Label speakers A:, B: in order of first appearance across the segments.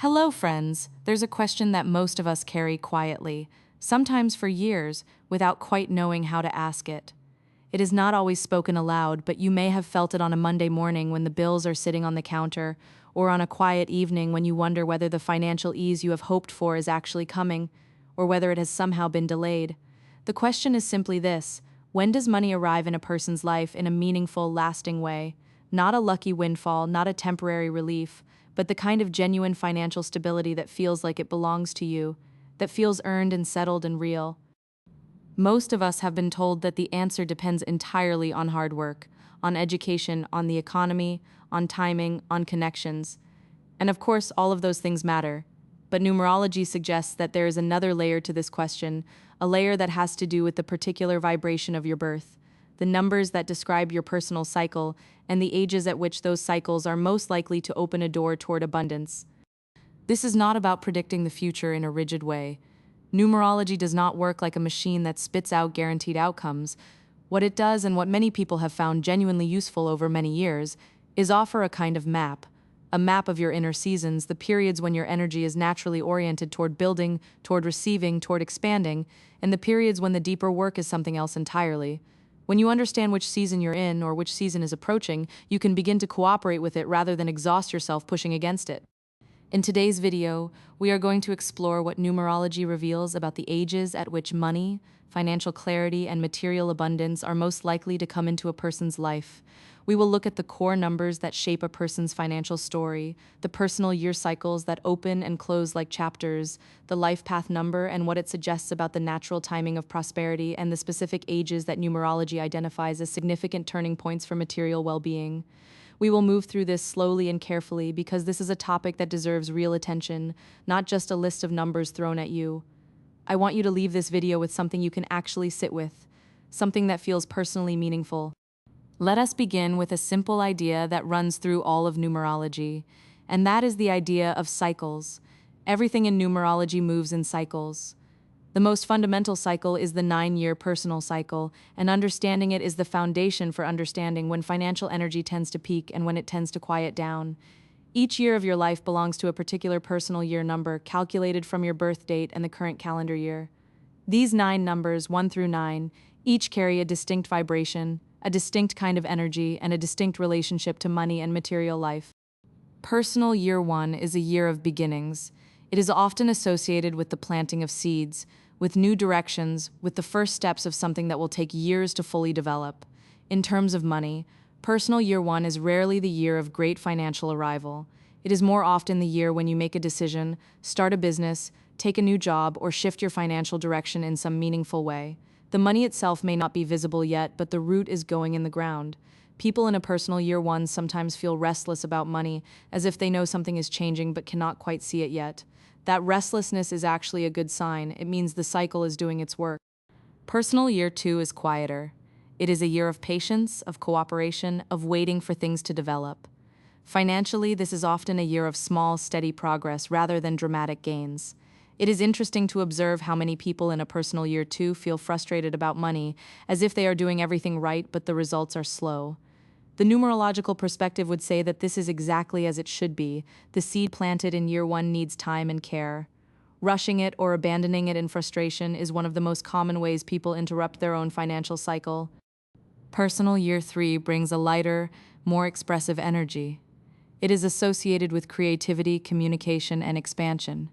A: Hello, friends. There's a question that most of us carry quietly, sometimes for years, without quite knowing how to ask it. It is not always spoken aloud, but you may have felt it on a Monday morning when the bills are sitting on the counter, or on a quiet evening when you wonder whether the financial ease you have hoped for is actually coming, or whether it has somehow been delayed. The question is simply this: when does money arrive in a person's life in a meaningful, lasting way? Not a lucky windfall, not a temporary relief, but the kind of genuine financial stability that feels like it belongs to you, that feels earned and settled and real. Most of us have been told that the answer depends entirely on hard work, on education, on the economy, on timing, on connections. And of course, all of those things matter. But numerology suggests that there is another layer to this question, a layer that has to do with the particular vibration of your birth, the numbers that describe your personal cycle, and the ages at which those cycles are most likely to open a door toward abundance. This is not about predicting the future in a rigid way. Numerology does not work like a machine that spits out guaranteed outcomes. What it does, and what many people have found genuinely useful over many years, is offer a kind of map. A map of your inner seasons, the periods when your energy is naturally oriented toward building, toward receiving, toward expanding, and the periods when the deeper work is something else entirely. When you understand which season you're in or which season is approaching, you can begin to cooperate with it rather than exhaust yourself pushing against it. In today's video, we are going to explore what numerology reveals about the ages at which money, financial clarity, and material abundance are most likely to come into a person's life. We will look at the core numbers that shape a person's financial story, the personal year cycles that open and close like chapters, the life path number and what it suggests about the natural timing of prosperity, and the specific ages that numerology identifies as significant turning points for material well-being. We will move through this slowly and carefully because this is a topic that deserves real attention, not just a list of numbers thrown at you. I want you to leave this video with something you can actually sit with, something that feels personally meaningful. Let us begin with a simple idea that runs through all of numerology, and that is the idea of cycles. Everything in numerology moves in cycles. The most fundamental cycle is the 9-year personal cycle, and understanding it is the foundation for understanding when financial energy tends to peak and when it tends to quiet down. Each year of your life belongs to a particular personal year number, calculated from your birth date and the current calendar year. These 9 numbers, 1 through 9, each carry a distinct vibration, a distinct kind of energy, and a distinct relationship to money and material life. Personal year 1 is a year of beginnings. It is often associated with the planting of seeds, with new directions, with the first steps of something that will take years to fully develop. In terms of money, personal year 1 is rarely the year of great financial arrival. It is more often the year when you make a decision, start a business, take a new job, or shift your financial direction in some meaningful way. The money itself may not be visible yet, but the root is going in the ground. People in a personal year 1 sometimes feel restless about money, as if they know something is changing but cannot quite see it yet. That restlessness is actually a good sign. It means the cycle is doing its work. Personal year 2 is quieter. It is a year of patience, of cooperation, of waiting for things to develop. Financially, this is often a year of small, steady progress rather than dramatic gains. It is interesting to observe how many people in a personal year 2 feel frustrated about money, as if they are doing everything right but the results are slow. The numerological perspective would say that this is exactly as it should be. The seed planted in year 1 needs time and care. Rushing it or abandoning it in frustration is one of the most common ways people interrupt their own financial cycle. Personal year 3 brings a lighter, more expressive energy. It is associated with creativity, communication, and expansion.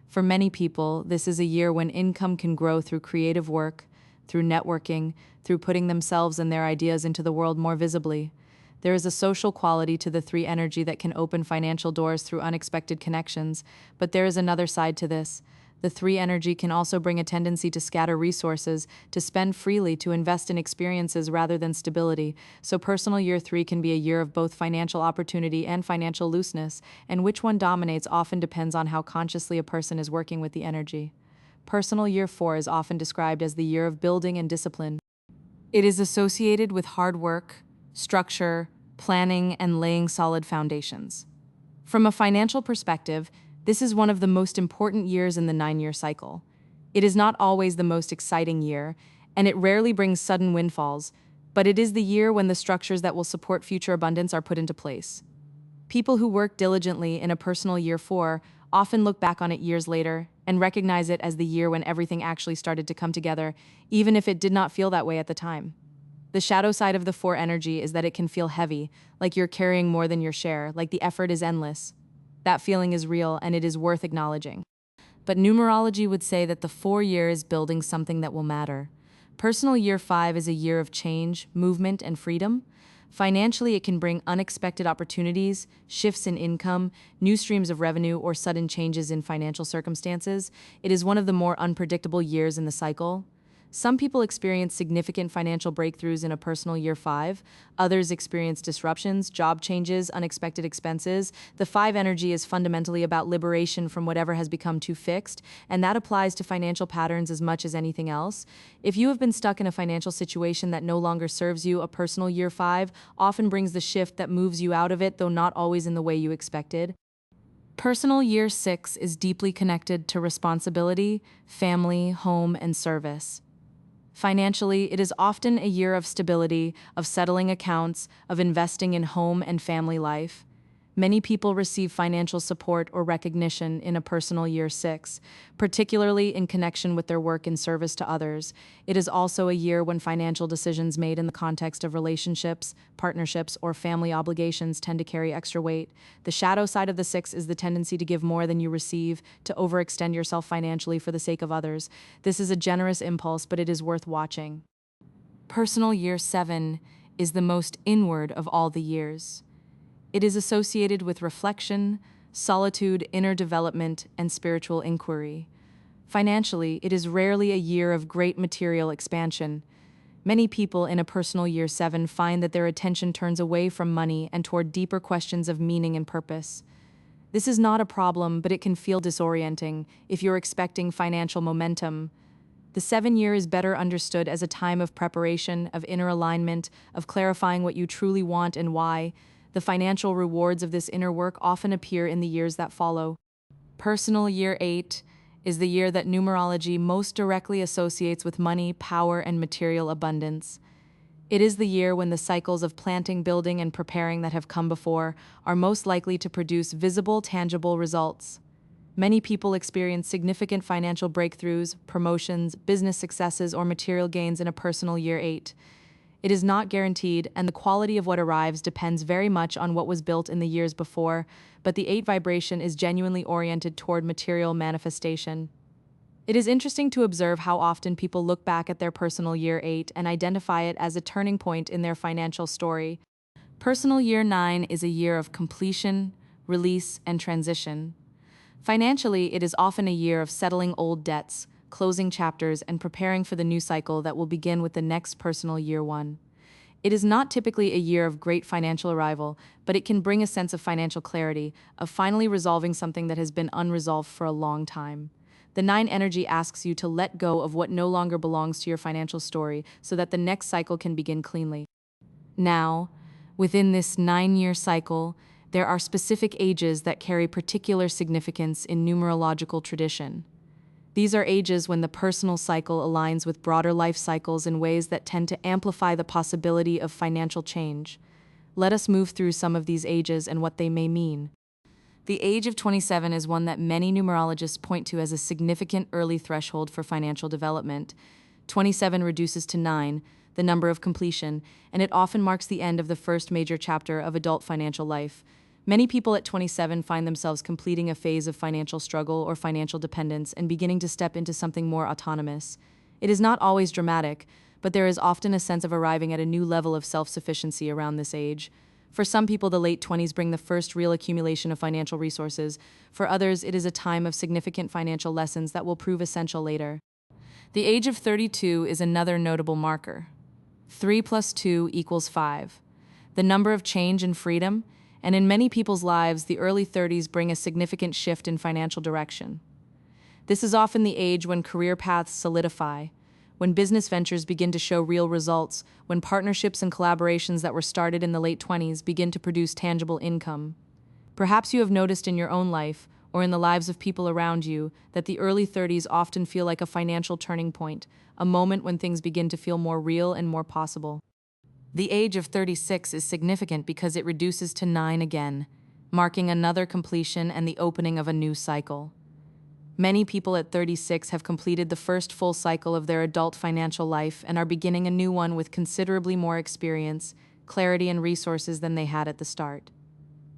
A: For many people, this is a year when income can grow through creative work, through networking, through putting themselves and their ideas into the world more visibly. There is a social quality to the 3 energy that can open financial doors through unexpected connections, but there is another side to this. The 3 energy can also bring a tendency to scatter resources, to spend freely, to invest in experiences rather than stability. So personal year 3 can be a year of both financial opportunity and financial looseness, and which one dominates often depends on how consciously a person is working with the energy. Personal year 4 is often described as the year of building and discipline. It is associated with hard work, structure, planning, and laying solid foundations. From a financial perspective, this is one of the most important years in the 9-year cycle. It is not always the most exciting year, and it rarely brings sudden windfalls, but it is the year when the structures that will support future abundance are put into place. People who work diligently in a personal year 4 often look back on it years later and recognize it as the year when everything actually started to come together, even if it did not feel that way at the time. The shadow side of the 4 energy is that it can feel heavy, like you're carrying more than your share, like the effort is endless. That feeling is real and it is worth acknowledging. But numerology would say that the 4 year is building something that will matter. Personal year 5 is a year of change, movement, and freedom. Financially, it can bring unexpected opportunities, shifts in income, new streams of revenue, or sudden changes in financial circumstances. It is one of the more unpredictable years in the cycle. Some people experience significant financial breakthroughs in a personal year 5. Others experience disruptions, job changes, unexpected expenses. The 5 energy is fundamentally about liberation from whatever has become too fixed, and that applies to financial patterns as much as anything else. If you have been stuck in a financial situation that no longer serves you, a personal year 5 often brings the shift that moves you out of it, though not always in the way you expected. Personal year 6 is deeply connected to responsibility, family, home, and service. Financially, it is often a year of stability, of settling accounts, of investing in home and family life. Many people receive financial support or recognition in a personal year 6, particularly in connection with their work in service to others. It is also a year when financial decisions made in the context of relationships, partnerships, or family obligations tend to carry extra weight. The shadow side of the 6 is the tendency to give more than you receive, to overextend yourself financially for the sake of others. This is a generous impulse, but it is worth watching. Personal year 7 is the most inward of all the years. It is associated with reflection, solitude, inner development, and spiritual inquiry. Financially, it is rarely a year of great material expansion. Many people in a personal year 7 find that their attention turns away from money and toward deeper questions of meaning and purpose. This is not a problem, but it can feel disorienting if you're expecting financial momentum. The 7 year is better understood as a time of preparation, of inner alignment, of clarifying what you truly want and why. The financial rewards of this inner work often appear in the years that follow. Personal year 8 is the year that numerology most directly associates with money, power, and material abundance. It is the year when the cycles of planting, building, and preparing that have come before are most likely to produce visible, tangible results. Many people experience significant financial breakthroughs, promotions, business successes, or material gains in a personal year 8. It is not guaranteed, and the quality of what arrives depends very much on what was built in the years before, but the 8 vibration is genuinely oriented toward material manifestation. It is interesting to observe how often people look back at their personal year 8 and identify it as a turning point in their financial story. Personal year 9 is a year of completion, release, and transition. Financially, it is often a year of settling old debts, closing chapters, and preparing for the new cycle that will begin with the next personal year 1. It is not typically a year of great financial arrival, but it can bring a sense of financial clarity, of finally resolving something that has been unresolved for a long time. The 9 energy asks you to let go of what no longer belongs to your financial story so that the next cycle can begin cleanly. Now, within this 9-year cycle, there are specific ages that carry particular significance in numerological tradition. These are ages when the personal cycle aligns with broader life cycles in ways that tend to amplify the possibility of financial change. Let us move through some of these ages and what they may mean. The age of 27 is one that many numerologists point to as a significant early threshold for financial development. 27 reduces to 9, the number of completion, and it often marks the end of the first major chapter of adult financial life. Many people at 27 find themselves completing a phase of financial struggle or financial dependence and beginning to step into something more autonomous. It is not always dramatic, but there is often a sense of arriving at a new level of self-sufficiency around this age. For some people, the late 20s bring the first real accumulation of financial resources. For others, it is a time of significant financial lessons that will prove essential later. The age of 32 is another notable marker. 3 plus 2 equals 5. The number of change and freedom, and in many people's lives, the early 30s bring a significant shift in financial direction. This is often the age when career paths solidify, when business ventures begin to show real results, when partnerships and collaborations that were started in the late 20s begin to produce tangible income. Perhaps you have noticed in your own life, or in the lives of people around you, that the early 30s often feel like a financial turning point, a moment when things begin to feel more real and more possible. The age of 36 is significant because it reduces to 9 again, marking another completion and the opening of a new cycle. Many people at 36 have completed the first full cycle of their adult financial life and are beginning a new one with considerably more experience, clarity, and resources than they had at the start.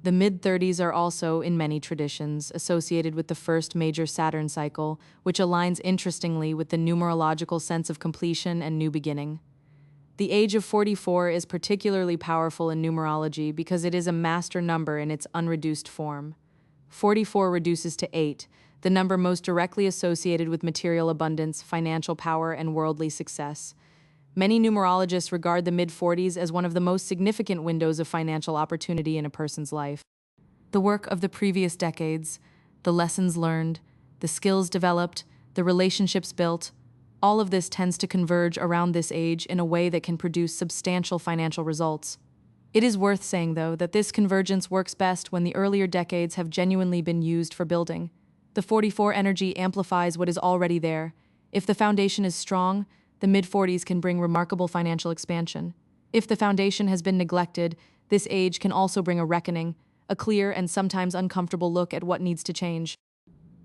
A: The mid-30s are also, in many traditions, associated with the first major Saturn cycle, which aligns interestingly with the numerological sense of completion and new beginning. The age of 44 is particularly powerful in numerology because it is a master number in its unreduced form. 44 reduces to 8, the number most directly associated with material abundance, financial power, and worldly success. Many numerologists regard the mid-40s as one of the most significant windows of financial opportunity in a person's life. The work of the previous decades, the lessons learned, the skills developed, the relationships built, all of this tends to converge around this age in a way that can produce substantial financial results. It is worth saying, though, that this convergence works best when the earlier decades have genuinely been used for building. The 44 energy amplifies what is already there. If the foundation is strong, the mid-40s can bring remarkable financial expansion. If the foundation has been neglected, this age can also bring a reckoning, a clear and sometimes uncomfortable look at what needs to change.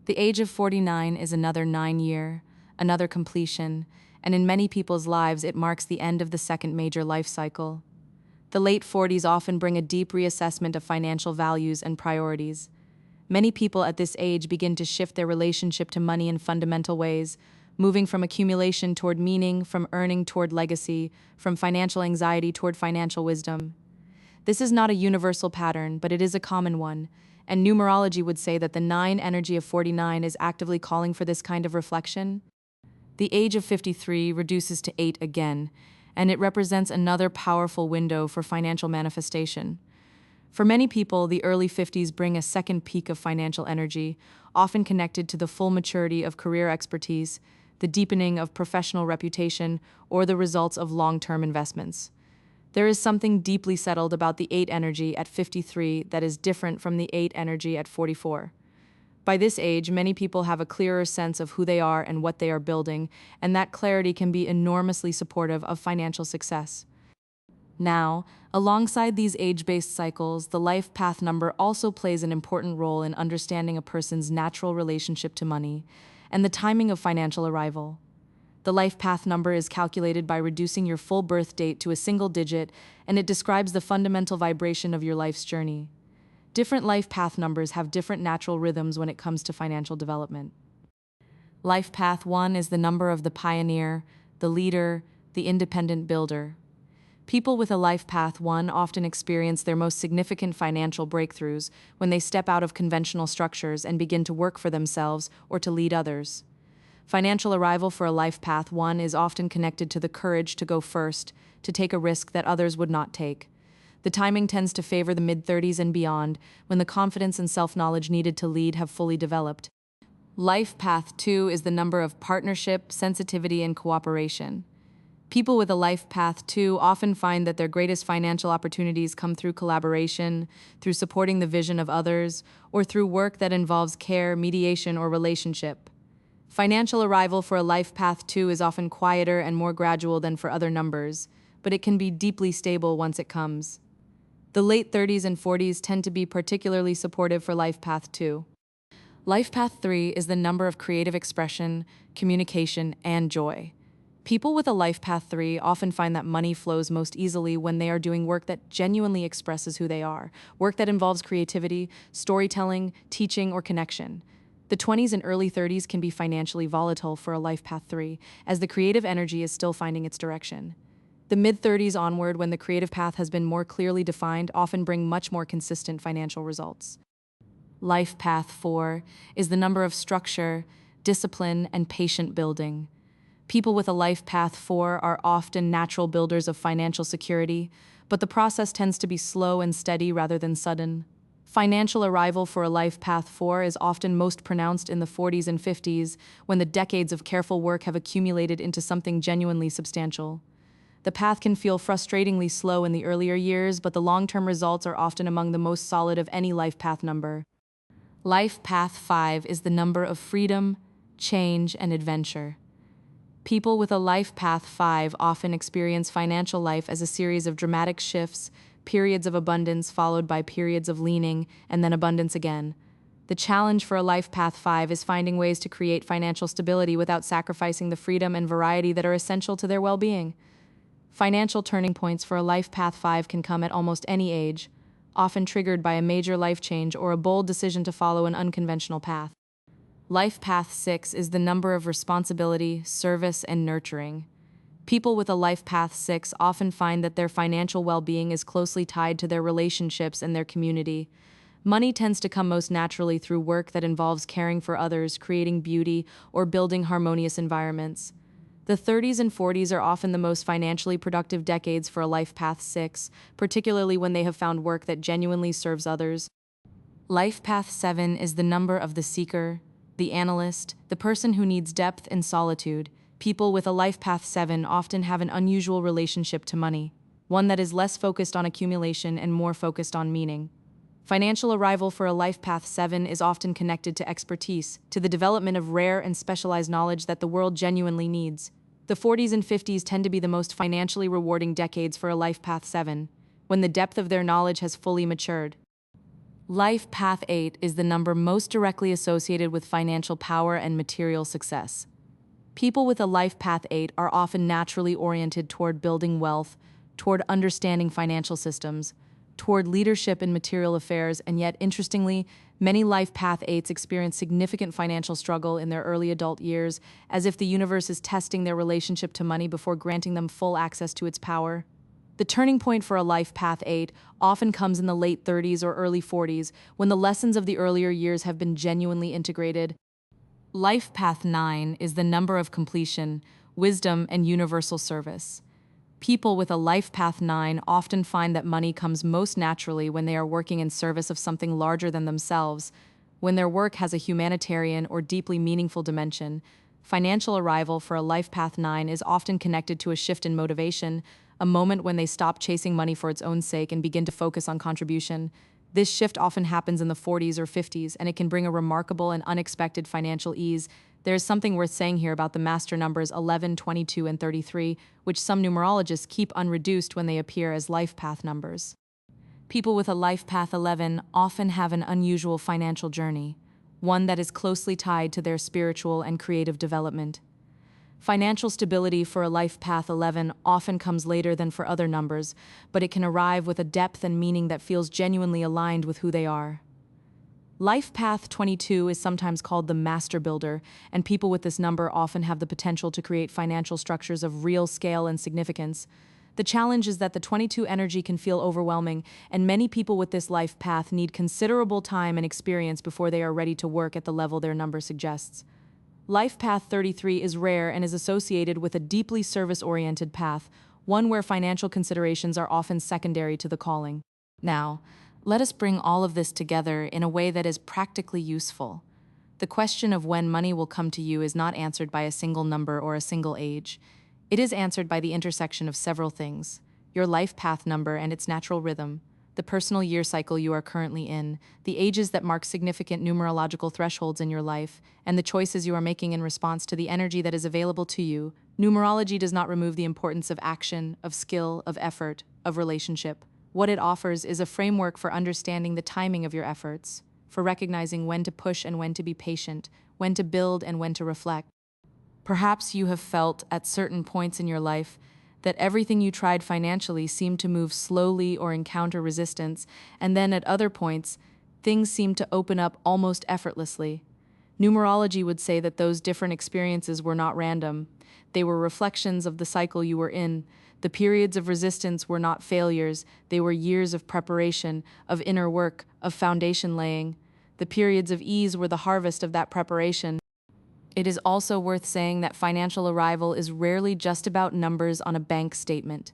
A: The age of 49 is another 9-year, another completion, and in many people's lives it marks the end of the second major life cycle. The late 40s often bring a deep reassessment of financial values and priorities. Many people at this age begin to shift their relationship to money in fundamental ways, moving from accumulation toward meaning, from earning toward legacy, from financial anxiety toward financial wisdom. This is not a universal pattern, but it is a common one, and numerology would say that the 9 energy of 49 is actively calling for this kind of reflection. The age of 53 reduces to 8 again, and it represents another powerful window for financial manifestation. For many people, the early 50s bring a second peak of financial energy, often connected to the full maturity of career expertise, the deepening of professional reputation, or the results of long-term investments. There is something deeply settled about the 8 energy at 53 that is different from the 8 energy at 44. By this age, many people have a clearer sense of who they are and what they are building, and that clarity can be enormously supportive of financial success. Now, alongside these age-based cycles, the life path number also plays an important role in understanding a person's natural relationship to money and the timing of financial arrival. The life path number is calculated by reducing your full birth date to a single digit, and it describes the fundamental vibration of your life's journey. Different life path numbers have different natural rhythms when it comes to financial development. Life path 1 is the number of the pioneer, the leader, the independent builder. People with a life path 1 often experience their most significant financial breakthroughs when they step out of conventional structures and begin to work for themselves or to lead others. Financial arrival for a life path 1 is often connected to the courage to go first, to take a risk that others would not take. The timing tends to favor the mid-30s and beyond, when the confidence and self-knowledge needed to lead have fully developed. Life path 2 is the number of partnership, sensitivity, and cooperation. People with a life path 2 often find that their greatest financial opportunities come through collaboration, through supporting the vision of others, or through work that involves care, mediation, or relationship. Financial arrival for a life path 2 is often quieter and more gradual than for other numbers, but it can be deeply stable once it comes. The late 30s and 40s tend to be particularly supportive for life path 2. Life path 3 is the number of creative expression, communication, and joy. People with a life path 3 often find that money flows most easily when they are doing work that genuinely expresses who they are, work that involves creativity, storytelling, teaching, or connection. The 20s and early 30s can be financially volatile for a life path 3, as the creative energy is still finding its direction. The mid-30s onward, when the creative path has been more clearly defined, often bring much more consistent financial results. Life path 4 is the number of structure, discipline, and patient building. People with a life path 4 are often natural builders of financial security, but the process tends to be slow and steady rather than sudden. Financial arrival for a life path 4 is often most pronounced in the 40s and 50s, when the decades of careful work have accumulated into something genuinely substantial. The path can feel frustratingly slow in the earlier years, but the long-term results are often among the most solid of any life path number. Life path 5 is the number of freedom, change, and adventure. People with a life path 5 often experience financial life as a series of dramatic shifts, periods of abundance followed by periods of leaning, and then abundance again. The challenge for a Life Path 5 is finding ways to create financial stability without sacrificing the freedom and variety that are essential to their well-being. Financial turning points for a Life Path 5 can come at almost any age, often triggered by a major life change or a bold decision to follow an unconventional path. Life Path 6 is the number of responsibility, service, and nurturing. People with a Life Path 6 often find that their financial well-being is closely tied to their relationships and their community. Money tends to come most naturally through work that involves caring for others, creating beauty, or building harmonious environments. The 30s and 40s are often the most financially productive decades for a Life Path 6, particularly when they have found work that genuinely serves others. Life Path 7 is the number of the seeker, the analyst, the person who needs depth and solitude. People with a Life Path 7 often have an unusual relationship to money, one that is less focused on accumulation and more focused on meaning. Financial arrival for a Life Path 7 is often connected to expertise, to the development of rare and specialized knowledge that the world genuinely needs. The 40s and 50s tend to be the most financially rewarding decades for a Life Path 7, when the depth of their knowledge has fully matured. Life Path 8 is the number most directly associated with financial power and material success. People with a Life Path 8 are often naturally oriented toward building wealth, toward understanding financial systems, toward leadership in material affairs, and yet, interestingly, many Life Path 8s experience significant financial struggle in their early adult years, as if the universe is testing their relationship to money before granting them full access to its power. The turning point for a Life Path 8 often comes in the late 30s or early 40s, when the lessons of the earlier years have been genuinely integrated. Life Path 9 is the number of completion, wisdom, and universal service. People with a Life Path 9 often find that money comes most naturally when they are working in service of something larger than themselves, when their work has a humanitarian or deeply meaningful dimension. Financial arrival for a Life Path 9 is often connected to a shift in motivation, a moment when they stop chasing money for its own sake and begin to focus on contribution. This shift often happens in the 40s or 50s, and it can bring a remarkable and unexpected financial ease. There is something worth saying here about the master numbers 11, 22, and 33, which some numerologists keep unreduced when they appear as life path numbers. People with a Life Path 11 often have an unusual financial journey, one that is closely tied to their spiritual and creative development. Financial stability for a Life Path 11 often comes later than for other numbers, but it can arrive with a depth and meaning that feels genuinely aligned with who they are. Life Path 22 is sometimes called the Master Builder, and people with this number often have the potential to create financial structures of real scale and significance. The challenge is that the 22 energy can feel overwhelming, and many people with this life path need considerable time and experience before they are ready to work at the level their number suggests. Life Path 33 is rare and is associated with a deeply service-oriented path, one where financial considerations are often secondary to the calling. Now, let us bring all of this together in a way that is practically useful. The question of when money will come to you is not answered by a single number or a single age. It is answered by the intersection of several things: your life path number and its natural rhythm, the personal year cycle you are currently in, the ages that mark significant numerological thresholds in your life, and the choices you are making in response to the energy that is available to you. Numerology does not remove the importance of action, of skill, of effort, of relationship. What it offers is a framework for understanding the timing of your efforts, for recognizing when to push and when to be patient, when to build and when to reflect. Perhaps you have felt at certain points in your life that everything you tried financially seemed to move slowly or encounter resistance, and then at other points, things seemed to open up almost effortlessly. Numerology would say that those different experiences were not random. They were reflections of the cycle you were in. The periods of resistance were not failures. They were years of preparation, of inner work, of foundation laying. The periods of ease were the harvest of that preparation. It is also worth saying that financial arrival is rarely just about numbers on a bank statement.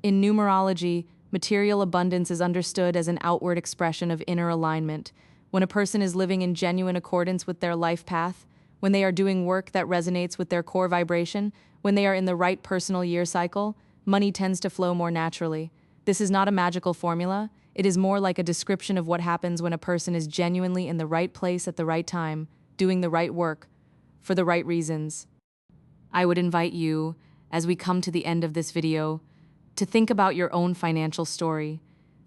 A: In numerology, material abundance is understood as an outward expression of inner alignment. When a person is living in genuine accordance with their life path, when they are doing work that resonates with their core vibration, when they are in the right personal year cycle, money tends to flow more naturally. This is not a magical formula. It is more like a description of what happens when a person is genuinely in the right place at the right time, doing the right work, for the right reasons. I would invite you, as we come to the end of this video, to think about your own financial story.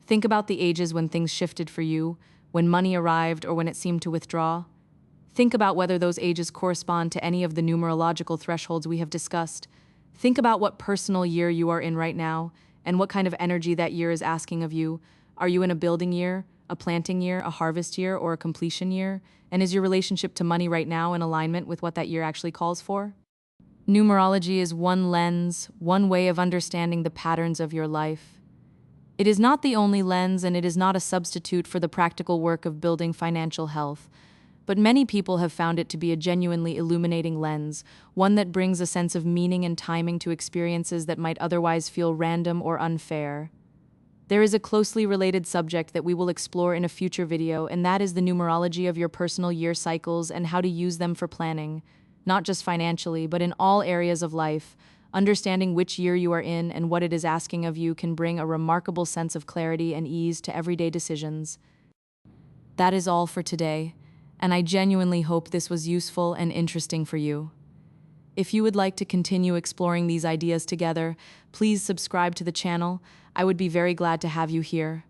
A: Think about the ages when things shifted for you, when money arrived, or when it seemed to withdraw. Think about whether those ages correspond to any of the numerological thresholds we have discussed. Think about what personal year you are in right now, and what kind of energy that year is asking of you. Are you in a building year, a planting year, a harvest year, or a completion year? And is your relationship to money right now in alignment with what that year actually calls for? Numerology is one lens, one way of understanding the patterns of your life. It is not the only lens, and it is not a substitute for the practical work of building financial health. But many people have found it to be a genuinely illuminating lens, one that brings a sense of meaning and timing to experiences that might otherwise feel random or unfair. There is a closely related subject that we will explore in a future video, and that is the numerology of your personal year cycles and how to use them for planning, not just financially, but in all areas of life. Understanding which year you are in and what it is asking of you can bring a remarkable sense of clarity and ease to everyday decisions. That is all for today, and I genuinely hope this was useful and interesting for you. If you would like to continue exploring these ideas together, please subscribe to the channel. I would be very glad to have you here.